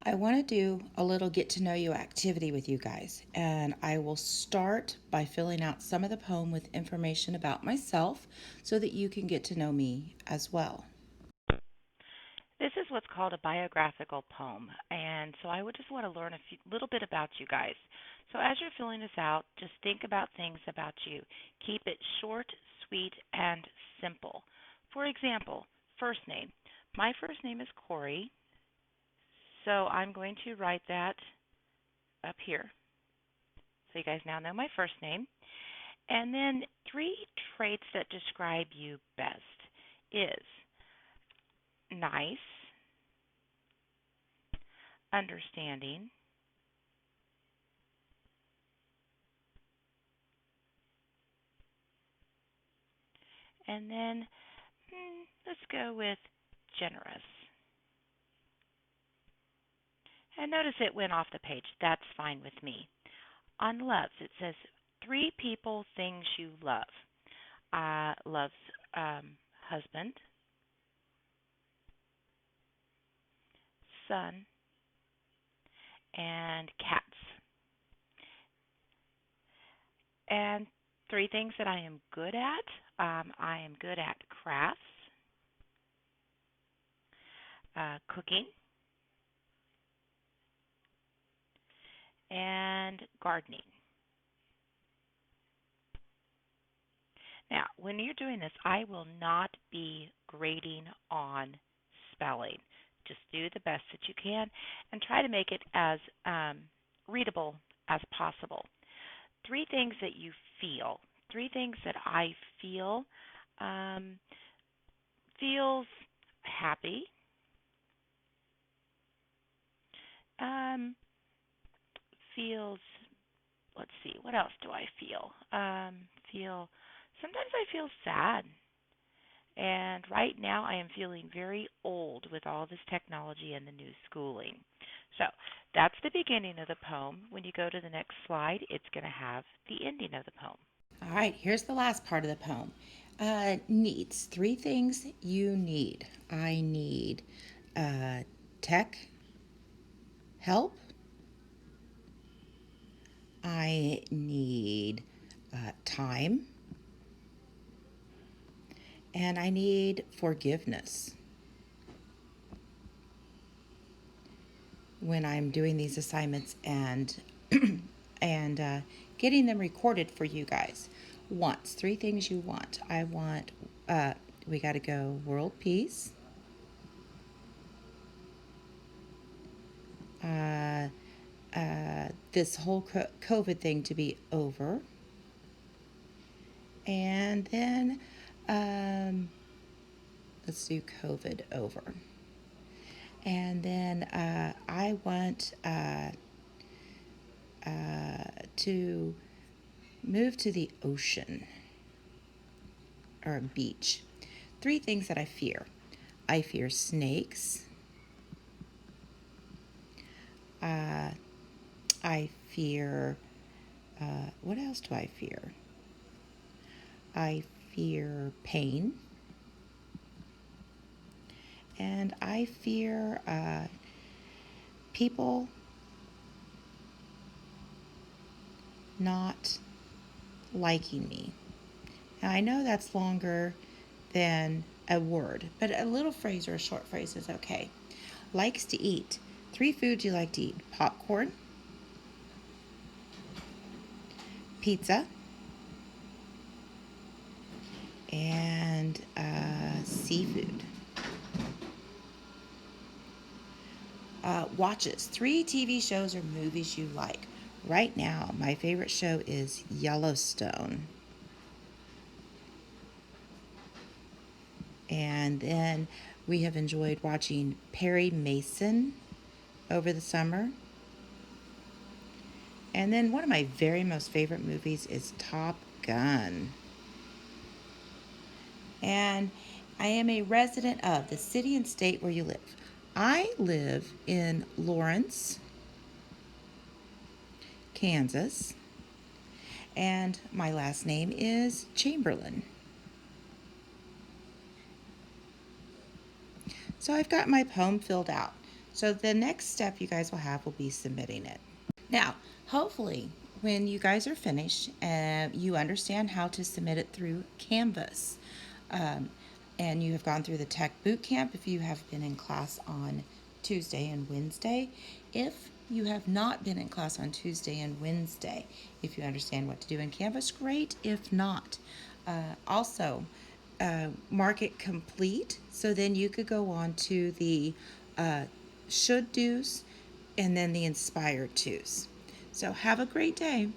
I want to do a little get to know you activity with you guys, and I will start by filling out some of the poem with information about myself so that you can get to know me as well. This is what's called a biographical poem, and so I would just want to learn little bit about you guys. So as you're filling this out, just think about things about you. Keep it short, sweet, and simple. For example, first name. My first name is Corey, so I'm going to write that up here. So you guys now know my first name. And then three traits that describe you best is nice, understanding, and then let's go with generous. And notice it went off the page. That's fine with me. On loves, it says three people, things you love. Loves husband, son, and cats. And three things that I am good at. I am good at crafts, cooking, and gardening. Now, when you're doing this, I will not be grading on spelling. Just do the best that you can and try to make it as readable as possible. Three things that you feel. Three things that I feel. Um, Feels happy. Um, Feels, let's see, what else do I feel? Feel, sometimes I feel sad. And right now I am feeling very old with all this technology and the new schooling. So that's the beginning of the poem. When you go to the next slide, it's going to have the ending of the poem. All right, here's the last part of the poem. Needs. Three things you need. I need uh, tech help. I need time. And I need forgiveness when I'm doing these assignments and getting them recorded for you guys. Wants. Three things you want. I want. We got to go world peace. Uh, this whole COVID thing to be over. And then let's do COVID over. And then I want to move to the ocean or a beach. Three things that I fear. I fear snakes. Uh, I fear, what else do I fear? I fear pain. And I fear people not liking me. Now, I know that's longer than a word, but a little phrase or a short phrase is okay. Likes to eat. Three foods you like to eat: popcorn, pizza, and seafood. Watches. Three TV shows or movies you like. Right now, my favorite show is Yellowstone. And then we have enjoyed watching Perry Mason over the summer. And then one of my very most favorite movies is Top Gun. And I am a resident of the city and state where you live. I live in Lawrence, Kansas, and my last name is Chamberlain. So I've got my poem filled out. So the next step you guys will have will be submitting it. Now, hopefully, when you guys are finished, you understand how to submit it through Canvas. Um, and you have gone through the tech boot camp if you have been in class on Tuesday and Wednesday. If you have not been in class on Tuesday and Wednesday, if you understand what to do in Canvas, great. If not, also mark it complete so then you could go on to the uh, should do's and then the inspired to's. So have a great day.